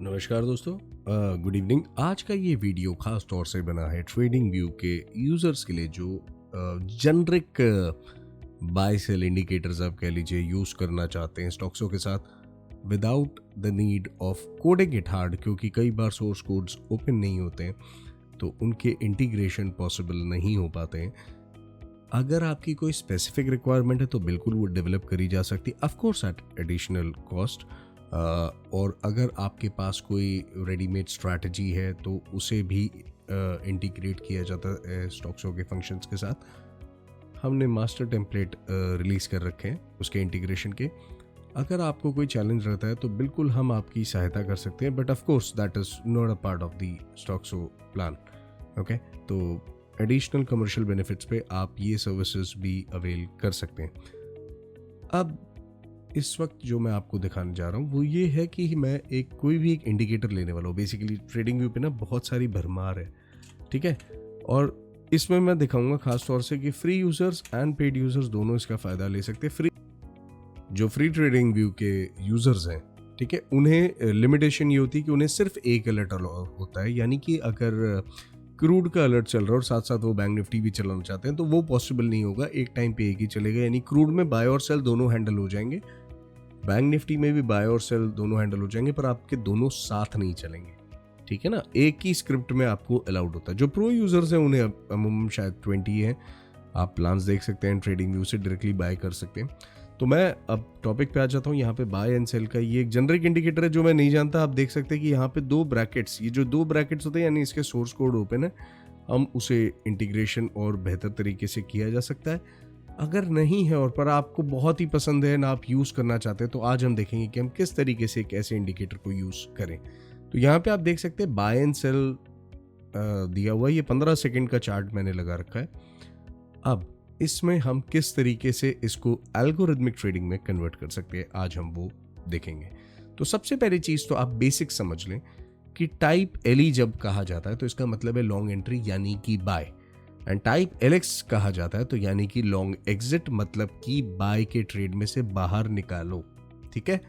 नमस्कार दोस्तों, good evening. आज का ये वीडियो खास तौर से बना है ट्रेडिंग व्यू के यूज़र्स के लिए जो जेनरिक बाय सेल इंडिकेटर्स आप कह लीजिए यूज़ करना चाहते हैं स्टॉक्सों के साथ without the need of coding it hard, क्योंकि कई बार सोर्स कोड्स ओपन नहीं होते हैं तो उनके इंटीग्रेशन पॉसिबल नहीं हो पाते हैं। अगर आपकी कोई स्पेसिफिक रिक्वायरमेंट है तो बिल्कुल वो डेवलप करी जा सकती है, of course eight additional cost. और अगर आपके पास कोई रेडीमेड स्ट्रैटेजी है तो उसे भी इंटीग्रेट किया जाता है स्टॉक्सों के फंक्शंस के साथ। हमने मास्टर टेम्पलेट रिलीज़ कर रखे हैं उसके इंटीग्रेशन के। अगर आपको कोई चैलेंज रहता है तो बिल्कुल हम आपकी सहायता कर सकते हैं, but of course that is not a part of the Stoxo plan. Okay, तो एडिशनल कमर्शियल बेनिफिट्स पे आप ये सर्विसेज भी अवेल कर सकते हैं। अब इस वक्त जो मैं आपको दिखाने जा रहा हूँ वो ये है कि मैं कोई भी एक इंडिकेटर लेने वाला हूँ। बेसिकली ट्रेडिंग व्यू पे ना बहुत सारी भरमार है, ठीक है, और इसमें मैं दिखाऊंगा खास तौर से कि free users and paid users दोनों इसका फ़ायदा ले सकते हैं। जो फ्री ट्रेडिंग व्यू के यूजर्स हैं, ठीक है, उन्हें लिमिटेशन ये होती है कि उन्हें सिर्फ एक अलर्ट होता है, यानी कि अगर क्रूड का अलर्ट चल रहा है और साथ साथ वो बैंक निफ्टी भी चलाना चाहते हैं तो वो पॉसिबल नहीं होगा। एक टाइम पे एक ही चलेगा, यानी क्रूड में बाय और सेल दोनों हैंडल हो जाएंगे, बैंक निफ्टी में भी बाय और सेल दोनों हैंडल हो जाएंगे, पर आपके दोनों साथ नहीं चलेंगे, ठीक है ना। एक ही स्क्रिप्ट में आपको अलाउड होता है। जो प्रो यूजर्स हैं उन्हें अमूमन शायद 20 है। आप प्लान्स देख सकते हैं, ट्रेडिंग व्यू से डायरेक्टली बाय कर सकते हैं। तो मैं अब टॉपिक पे आ जाता हूँ। यहाँ पे बाय एंड सेल का ये एक जेनरिक इंडिकेटर है जो मैं नहीं जानता। आप देख सकते हैं कि यहाँ पे दो ब्रैकेट्स, ये जो दो ब्रैकेट्स होते हैं यानी इसके सोर्स कोड ओपन है, हम उसे इंटीग्रेशन और बेहतर तरीके से किया जा सकता है। अगर नहीं है और पर आपको बहुत ही पसंद है ना, आप यूज़ करना चाहते हैं, तो आज हम देखेंगे कि हम किस तरीके से एक ऐसे इंडिकेटर को यूज़ करें। तो यहाँ पे आप देख सकते हैं बाय एंड सेल दिया हुआ है। ये 15 सेकंड का चार्ट मैंने लगा रखा है। अब इसमें हम किस तरीके से इसको एल्गोरिथमिक ट्रेडिंग में कन्वर्ट कर सकते हैं, आज हम वो देखेंगे। तो सबसे पहली चीज़ तो आप बेसिक समझ लें कि टाइप एलई जब कहा जाता है तो इसका मतलब है लॉन्ग एंट्री यानी कि बाय, एंड टाइप एलएक्स कहा जाता है तो यानी कि लॉन्ग एग्जिट, मतलब कि बाय के ट्रेड में से बाहर निकालो, ठीक है।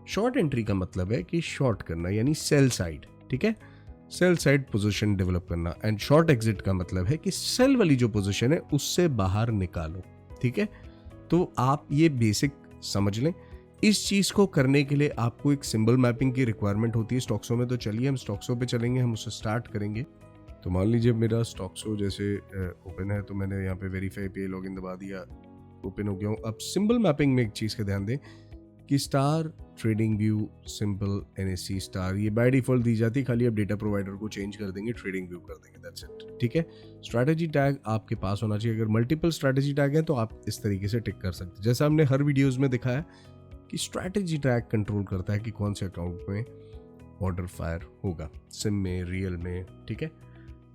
शॉर्ट एंट्री का मतलब है कि शॉर्ट करना यानी सेल साइड, ठीक है, सेल साइड पोजीशन डेवलप करना। एंड शॉर्ट एग्जिट का मतलब है कि सेल वाली जो पोजीशन है उससे बाहर निकालो, ठीक है। तो आप ये बेसिक समझ लें। इस चीज को करने के लिए आपको एक सिंबल मैपिंग की रिक्वायरमेंट होती है स्टॉक्सों में। तो चलिए हम स्टॉक्सों पे चलेंगे, हम उसे स्टार्ट करेंगे। तो मान लीजिए मेरा स्टॉक्सो जैसे ओपन है, तो मैंने यहाँ पे वेरीफाई पे लॉगिन दबा दिया, ओपन हो गया हूँ। अब सिंबल मैपिंग में एक चीज़ का ध्यान दें कि star trading view simple NSC star ये बाय डिफॉल्ट दी जाती है, खाली आप डेटा प्रोवाइडर को चेंज कर देंगे, ट्रेडिंग व्यू कर देंगे, दैट्स इट, ठीक है। स्ट्रैटेजी टैग आपके पास होना चाहिए। अगर मल्टीपल स्ट्रैटेजी टैग है तो आप इस तरीके से टिक कर सकते हैं। जैसा हमने हर वीडियोज़ में दिखाया कि स्ट्रैटेजी टैग कंट्रोल करता है कि कौन से अकाउंट में ऑर्डर फायर होगा, सिम में, रियल में, ठीक है।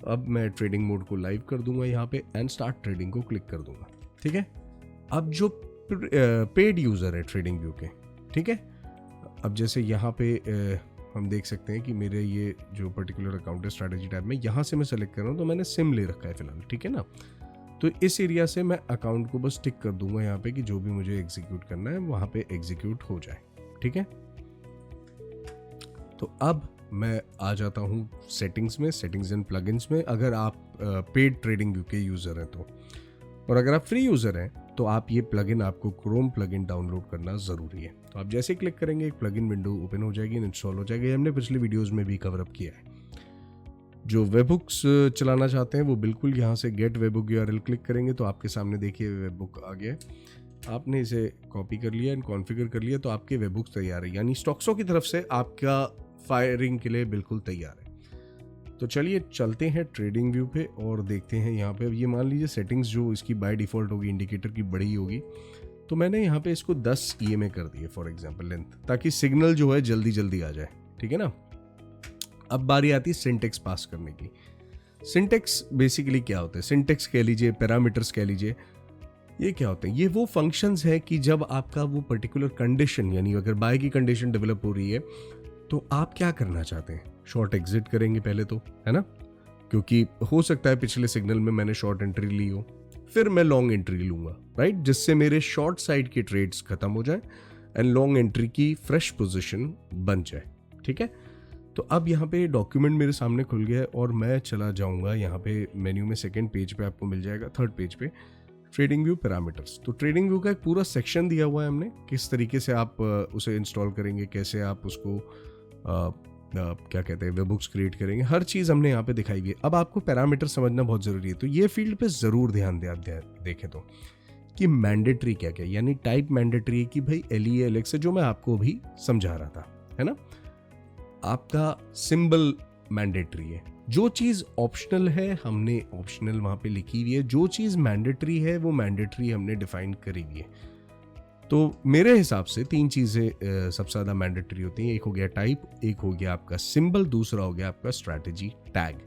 अब मैं ट्रेडिंग मोड को लाइव कर दूंगा यहाँ पे एंड स्टार्ट ट्रेडिंग को क्लिक कर दूंगा, ठीक है। अब जो पेड यूज़र है ट्रेडिंग व्यू के, ठीक है, अब जैसे यहाँ पे हम देख सकते हैं कि मेरे ये जो पर्टिकुलर अकाउंट है स्ट्रैटेजी टैब में, यहाँ से मैं सेलेक्ट कर रहा हूँ, तो मैंने सिम ले रखा है फिलहाल, ठीक है ना। तो इस एरिया से मैं अकाउंट को बस टिक कर दूंगा यहाँ पे कि जो भी मुझे एग्जीक्यूट करना है वहाँ पे एग्जीक्यूट हो जाए, ठीक है। तो अब मैं आ जाता हूँ सेटिंग्स में, सेटिंग्स एंड प्लगइन्स में। अगर आप पेड ट्रेडिंग व्यू के यूज़र हैं तो, और अगर आप फ्री यूज़र हैं तो आप ये प्लगइन, आपको क्रोम प्लगइन डाउनलोड करना ज़रूरी है। तो आप जैसे क्लिक करेंगे एक प्लगइन विंडो ओपन हो जाएगी, इंस्टॉल हो जाएगी। हमने पिछले वीडियोज़ में भी कवर अप किया है। जो वेबबुक्स चलाना चाहते हैं वो बिल्कुल यहाँ से गेट वेबबुक यूआरएल क्लिक करेंगे तो आपके सामने देखिए वेबबुक आ गया है। आपने इसे कॉपी कर लिया एंड कॉन्फ़िगर कर लिया तो आपके वेबबुक्स तैयार है, यानी स्टॉक्सों की तरफ से आपका फायरिंग के लिए बिल्कुल तैयार है। तो चलिए चलते हैं ट्रेडिंग व्यू पे और देखते हैं यहाँ पे। ये मान लीजिए सेटिंग्स जो इसकी बाय डिफ़ॉल्ट होगी इंडिकेटर की बड़ी होगी, तो मैंने यहाँ पे इसको 10 EMA कर दिए फॉर एग्जांपल लेंथ, ताकि सिग्नल जो है जल्दी जल्दी आ जाए, ठीक है ना। अब बारी आती है सिंटेक्स पास करने की। सिंटेक्स बेसिकली क्या होता है, सिंटेक्स कह लीजिए, पैरामीटर्स कह लीजिए, ये क्या होते हैं? ये वो फंक्शंस है कि जब आपका वो पर्टिकुलर कंडीशन, यानी अगर बाय की कंडीशन डेवलप हो रही है तो आप क्या करना चाहते हैं। शॉर्ट एग्जिट करेंगे पहले तो, है ना, क्योंकि हो सकता है पिछले सिग्नल में मैंने शॉर्ट एंट्री ली हो, फिर मैं लॉन्ग एंट्री लूंगा, राइट, जिससे मेरे शॉर्ट साइड के ट्रेड्स खत्म हो जाए एंड लॉन्ग एंट्री की फ्रेश पोजीशन बन जाए, ठीक है। तो अब यहाँ पे डॉक्यूमेंट मेरे सामने खुल गया है और मैं चला जाऊँगा यहाँ पे मेन्यू में, सेकंड पेज पे आपको मिल जाएगा, थर्ड पेज पे ट्रेडिंग व्यू पैरामीटर्स। तो ट्रेडिंग व्यू का एक पूरा सेक्शन दिया हुआ है हमने, किस तरीके से आप उसे इंस्टॉल करेंगे, कैसे आप उसको क्या कहते हैं वेबबुक्स क्रिएट करेंगे, हर चीज़ हमने यहाँ पे दिखाई हुई है। अब आपको पैरामीटर समझना बहुत ज़रूरी है, तो ये फील्ड पे ज़रूर ध्यान देखें तो कि मैंडेटरी क्या क्या, यानी टाइप मैंडेटरी है कि भाई LELX है जो मैं आपको अभी समझा रहा था, है ना। आपका सिंबल मैंडेटरी है, जो चीज़ ऑप्शनल है हमने ऑप्शनल वहाँ पे लिखी हुई है, जो चीज़ मैंडेटरी है वो मैंडेटरी हमने डिफाइन करी हुई है। तो मेरे हिसाब से 3 चीज़ें सबसे ज़्यादा मैंडेटरी होती हैं। एक हो गया टाइप, एक हो गया आपका सिंबल, दूसरा हो गया आपका स्ट्रैटेजी टैग,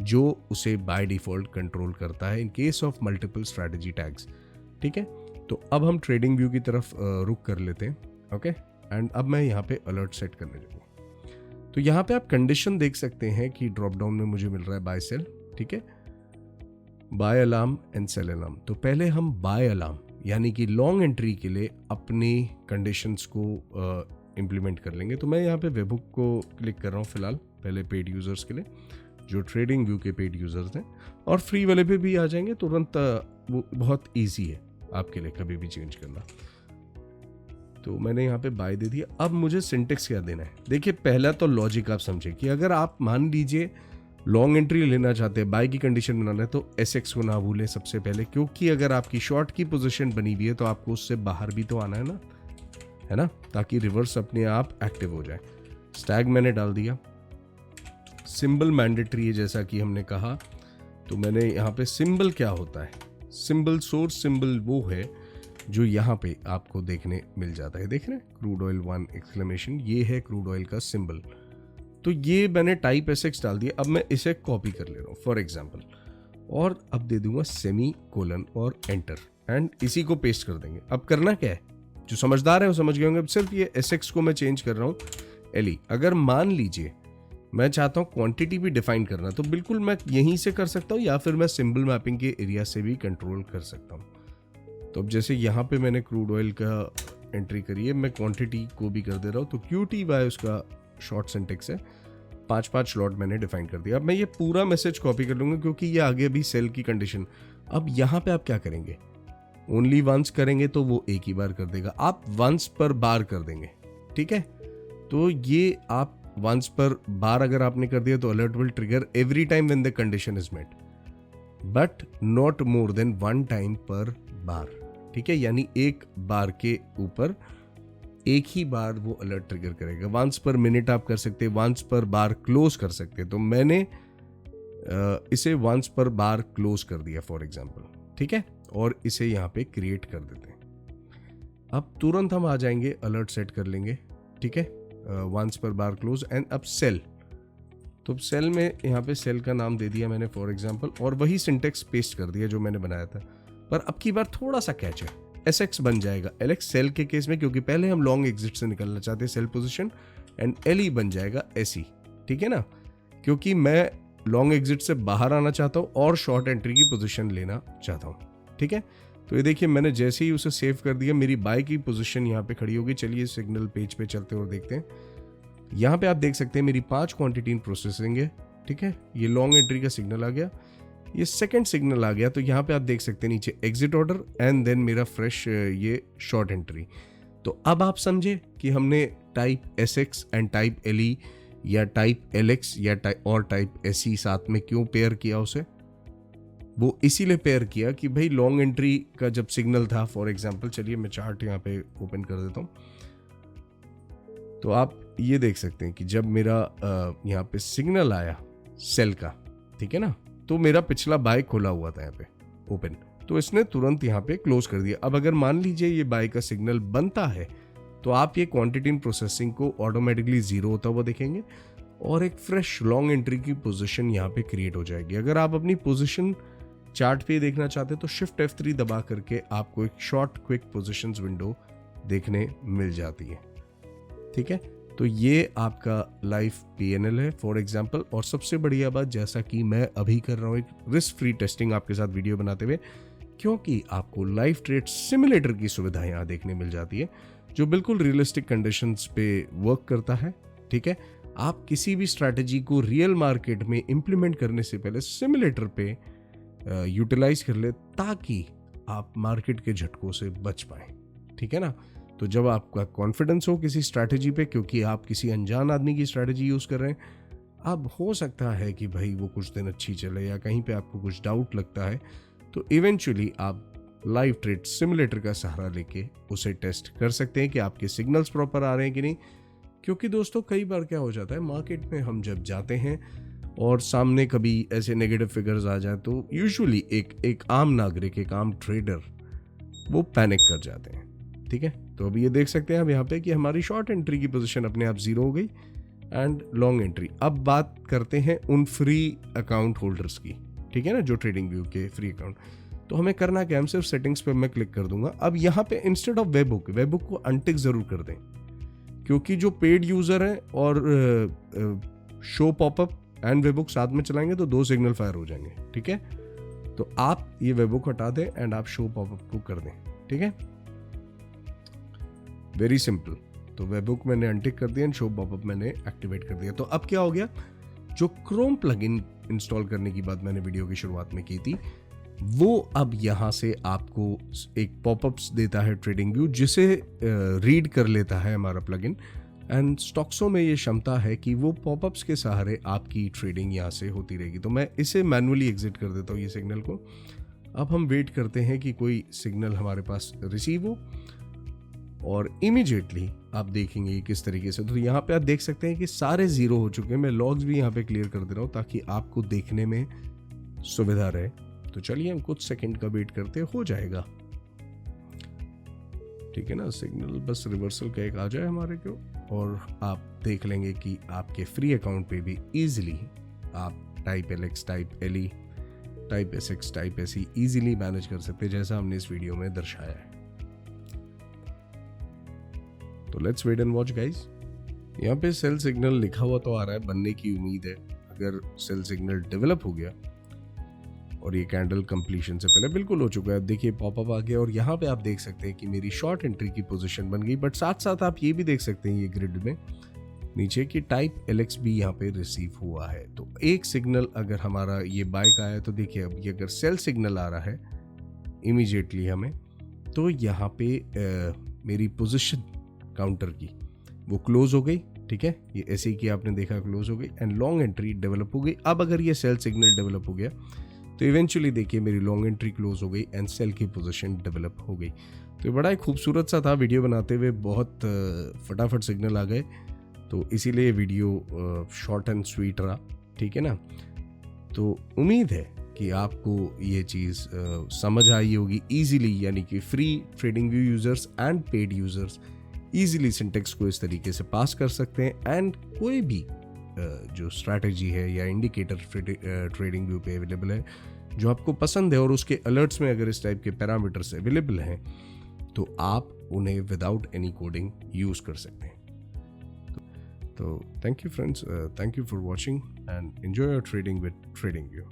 जो उसे बाय डिफ़ॉल्ट कंट्रोल करता है in case of multiple strategy tags. ठीक है, तो अब हम ट्रेडिंग व्यू की तरफ रुक कर लेते हैं। ओके, एंड अब मैं यहाँ पे अलर्ट सेट करने जाऊँगा। तो यहाँ पे आप कंडीशन देख सकते हैं कि ड्रॉप डाउन में मुझे मिल रहा है बाय सेल, ठीक है, buy alarm and sell alarm. तो पहले हम बाय अलार्म यानी कि लॉन्ग एंट्री के लिए अपनी कंडीशंस को इम्प्लीमेंट कर लेंगे। तो मैं यहाँ पे वेबबुक को क्लिक कर रहा हूँ फिलहाल, पहले पेड यूज़र्स के लिए, जो ट्रेडिंग व्यू के पेड यूज़र्स हैं, और फ्री वाले पे भी आ जाएंगे तुरंत। वो बहुत ईजी है आपके लिए कभी भी चेंज करना। तो मैंने यहाँ पे बाय दे दिया। अब मुझे सिंटेक्स क्या देना है, देखिए पहला तो लॉजिक आप समझे कि अगर आप मान लीजिए लॉन्ग एंट्री लेना चाहते हैं, बाय की कंडीशन बनाना है, तो SX को ना भूलें सबसे पहले, क्योंकि अगर आपकी शॉर्ट की पोजीशन बनी हुई है तो आपको उससे बाहर भी तो आना है ना, ताकि रिवर्स अपने आप एक्टिव हो जाए। स्टैग मैंने डाल दिया। सिंबल मैंडेटरी है जैसा कि हमने कहा, तो मैंने यहाँ पे सिंबल क्या होता है, सिंबल सोर्स सिंबल वो है जो यहाँ पे आपको देखने मिल जाता है। देख रहे हैं क्रूड ऑयल 1 एक्सक्लेमेशन, ये है क्रूड ऑयल का सिंबल। तो ये मैंने टाइप SX डाल दिया। अब मैं इसे कॉपी कर ले रहा हूँ फॉर एग्जाम्पल, और अब दे दूंगा सेमी कोलन और एंटर, एंड इसी को पेस्ट कर देंगे। अब करना क्या है, जो समझदार है वो समझ गए होंगे। अब सिर्फ ये SX को मैं चेंज कर रहा हूँ LE। अगर मान लीजिए मैं चाहता हूँ क्वांटिटी भी डिफाइन करना, तो बिल्कुल मैं यहीं से कर सकता हूँ, या फिर मैं सिंबल मैपिंग के एरिया से भी कंट्रोल कर सकता हूँ। तो अब जैसे यहाँ पे मैंने क्रूड ऑयल का एंट्री करी है, मैं क्वांटिटी को भी कर दे रहा हूँ। तो QTY उसका शॉर्ट सिंटेक्स है, 5 स्लॉट मैंने डिफाइन कर दिया। अब मैं ये पूरा मैसेज कॉपी कर लूँगा क्योंकि ये आगे भी सेल की कंडीशन। अब यहाँ पे आप क्या करेंगे, ओनली वंस करेंगे तो वो एक ही बार कर देगा, आप वंस पर बार कर देंगे। ठीक है, तो ये आप वंस पर बार अगर आपने कर दिया तो alert will trigger every time when the condition is met, but not more than 1 time per bar. ठीक है, यानी एक बार के ऊपर एक ही बार वो अलर्ट ट्रिगर करेगा। वंस पर मिनट आप कर सकते हैं, वंस पर बार क्लोज कर सकते हैं। तो मैंने इसे वंस पर बार क्लोज कर दिया फॉर एग्जांपल। ठीक है, और इसे यहाँ पे क्रिएट कर देते हैं। अब तुरंत हम आ जाएंगे, अलर्ट सेट कर लेंगे। ठीक है, वंस पर बार क्लोज एंड अब सेल। तो सेल में यहाँ पे सेल का नाम दे दिया मैंने फॉर एग्जांपल, और वही सिंटेक्स पेस्ट कर दिया जो मैंने बनाया था। पर अब की बार थोड़ा सा कैच है, SX बन जाएगा LX सेल के केस में, क्योंकि पहले हम लॉन्ग एग्जिट से निकलना चाहते हैं सेल पोजीशन, एंड LE बन जाएगा SE। ठीक है ना, क्योंकि मैं लॉन्ग एग्जिट से बाहर आना चाहता हूँ और शॉर्ट एंट्री की पोजीशन लेना चाहता हूँ। ठीक है, तो ये देखिए मैंने जैसे ही उसे सेव कर दिया, मेरी बाय की पोजीशन यहाँ पे खड़ी होगी। चलिए सिग्नल पेज पे चलते हैं और देखते हैं। यहाँ पे आप देख सकते हैं मेरी 5 क्वांटिटी इन प्रोसेसिंग है। ठीक है, ये लॉन्ग एंट्री का सिग्नल आ गया, ये सेकंड सिग्नल आ गया। तो यहाँ पे आप देख सकते हैं नीचे एग्जिट ऑर्डर एंड देन मेरा फ्रेश ये शॉर्ट एंट्री। तो अब आप समझे कि हमने type SX and type LE या टाइप LX या टाइप SE साथ में क्यों पेयर किया उसे। वो इसीलिए पेयर किया कि भाई लॉन्ग एंट्री का जब सिग्नल था फॉर एग्जांपल, चलिए मैं चार्ट यहाँ पे ओपन कर देता हूँ। तो आप ये देख सकते हैं कि जब मेरा यहाँ पे सिग्नल आया सेल का, ठीक है ना, तो मेरा पिछला बाय खोला हुआ था यहाँ पे ओपन, तो इसने तुरंत यहाँ पे क्लोज कर दिया। अब अगर मान लीजिए ये बाय का सिग्नल बनता है तो आप ये क्वांटिटी इन प्रोसेसिंग को ऑटोमेटिकली 0 होता हुआ देखेंगे और एक फ्रेश लॉन्ग एंट्री की पोजीशन यहाँ पे क्रिएट हो जाएगी। अगर आप अपनी पोजीशन चार्ट पे देखना चाहते हैं तो शिफ्ट F3 दबा करके आपको एक शॉर्ट क्विक पोजीशंस विंडो देखने मिल जाती है। ठीक है, तो ये आपका लाइव PNL है फॉर एग्जांपल। और सबसे बढ़िया बात, जैसा कि मैं अभी कर रहा हूँ एक रिस्क फ्री टेस्टिंग आपके साथ वीडियो बनाते हुए, क्योंकि आपको लाइव ट्रेड सिमुलेटर की सुविधा यहाँ देखने मिल जाती है जो बिल्कुल रियलिस्टिक कंडीशंस पे वर्क करता है। ठीक है, आप किसी भी स्ट्रैटेजी को रियल मार्केट में इम्प्लीमेंट करने से पहले सिमुलेटर पे यूटिलाइज कर ले, ताकि आप मार्केट के झटकों से बच पाए। ठीक है ना। तो जब आपका कॉन्फिडेंस हो किसी स्ट्रैटेजी पे, क्योंकि आप किसी अनजान आदमी की स्ट्रैटेजी यूज कर रहे हैं, अब हो सकता है कि भाई वो कुछ दिन अच्छी चले या कहीं पे आपको कुछ डाउट लगता है, तो इवेंचुअली आप लाइव ट्रेड सिमुलेटर का सहारा लेके उसे टेस्ट कर सकते हैं कि आपके सिग्नल्स प्रॉपर आ रहे हैं कि नहीं। क्योंकि दोस्तों कई बार क्या हो जाता है, मार्केट में हम जब जाते हैं और सामने कभी ऐसे नेगेटिव फिगर्स आ जाए, तो यूजुअली एक आम नागरिक, एक आम ट्रेडर वो पैनिक कर जाते हैं। ठीक है, तो अभी ये देख सकते हैं हम यहाँ पे कि हमारी शॉर्ट एंट्री की पोजीशन अपने आप जीरो हो गई एंड लॉन्ग एंट्री। अब बात करते हैं उन फ्री अकाउंट होल्डर्स की। ठीक है ना, जो ट्रेडिंग व्यू के फ्री अकाउंट। तो हमें करना क्या, हम सिर्फ सेटिंग्स पे मैं क्लिक कर दूंगा। अब यहाँ पे इंस्टेड ऑफ वेबहुक को अनटिक जरूर कर दें, क्योंकि जो पेड यूजर है और शो पॉपअप एंड वेबहुक साथ में चलाएंगे तो 2 सिग्नल फायर हो जाएंगे। ठीक है, तो आप ये वेबहुक हटा दें एंड आप शो पॉपअप को कर दें। ठीक है, वेरी सिंपल। तो वेबहुक मैंने अनटिक कर दिया, शो पॉपअप मैंने एक्टिवेट कर दिया। तो अब क्या हो गया, जो क्रोम प्लगइन इंस्टॉल करने की बात मैंने वीडियो की शुरुआत में की थी, वो अब यहां से आपको एक पॉपअप्स देता है ट्रेडिंग व्यू, जिसे रीड कर लेता है हमारा प्लगइन। एंड स्टॉक्सों में ये क्षमता है कि वो पॉपअप्स के सहारे आपकी ट्रेडिंग यहाँ से होती रहेगी। तो मैं इसे मैनुअली एग्जिट कर देता हूँ ये सिग्नल को। अब हम वेट करते हैं कि कोई सिग्नल हमारे पास रिसीव हो, और इमीडिएटली आप देखेंगे किस तरीके से। तो यहाँ पे आप देख सकते हैं कि सारे जीरो हो चुके हैं। मैं लॉग्स भी यहाँ पे क्लियर कर दे रहा हूँ ताकि आपको देखने में सुविधा रहे। तो चलिए हम कुछ सेकंड का वेट करते, हो जाएगा। ठीक है ना, सिग्नल बस रिवर्सल का एक आ जाए हमारे को, और आप देख लेंगे कि आपके फ्री अकाउंट पे भी इजीली आप type LX, type LE, type SX, type SE easily manage कर सकते हैं, जैसा हमने इस वीडियो में दर्शाया है। तो let's wait and watch guys. यहाँ पे सेल सिग्नल लिखा हुआ तो आ रहा है, बनने की उम्मीद है। अगर सेल सिग्नल डेवलप हो गया, और ये कैंडल कंप्लीशन से पहले बिल्कुल हो चुका है, देखिए पॉपअप आ गया, और यहाँ पे आप देख सकते हैं कि मेरी शॉर्ट एंट्री की पोजीशन बन गई। बट साथ साथ आप ये भी देख सकते हैं ये ग्रिड में नीचे कि टाइप LX भी यहाँ पे रिसीव हुआ है। तो एक सिग्नल अगर हमारा ये बाय का है, तो देखिए अब ये अगर सेल सिग्नल आ रहा है इमीडिएटली हमें, तो यहाँ पे मेरी पोजिशन काउंटर की वो क्लोज हो गई। ठीक है, ये ऐसे ही कि आपने देखा क्लोज हो गई एंड लॉन्ग एंट्री डेवलप हो गई। अब अगर ये सेल सिग्नल डेवलप हो गया, तो इवेंचुअली देखिए मेरी लॉन्ग एंट्री क्लोज हो गई एंड सेल की पोजीशन डेवलप हो गई। तो बड़ा ही खूबसूरत सा था, वीडियो बनाते हुए बहुत फटाफट सिग्नल आ गए, तो इसीलिए वीडियो शॉर्ट एंड स्वीट रहा। ठीक है ना, तो उम्मीद है कि आपको ये चीज़ समझ आई होगी ईजिली, यानी कि free TradingView users and paid users easily syntax को इस तरीके से पास कर सकते हैं। एंड कोई भी जो स्ट्रैटेजी है या इंडिकेटर ट्रेडिंग व्यू पे अवेलेबल है जो आपको पसंद है, और उसके अलर्ट्स में अगर इस टाइप के पैरामीटर्स अवेलेबल हैं, तो आप उन्हें विदाउट एनी कोडिंग यूज कर सकते हैं। तो thank you friends, thank you for watching and enjoy your trading with trading view.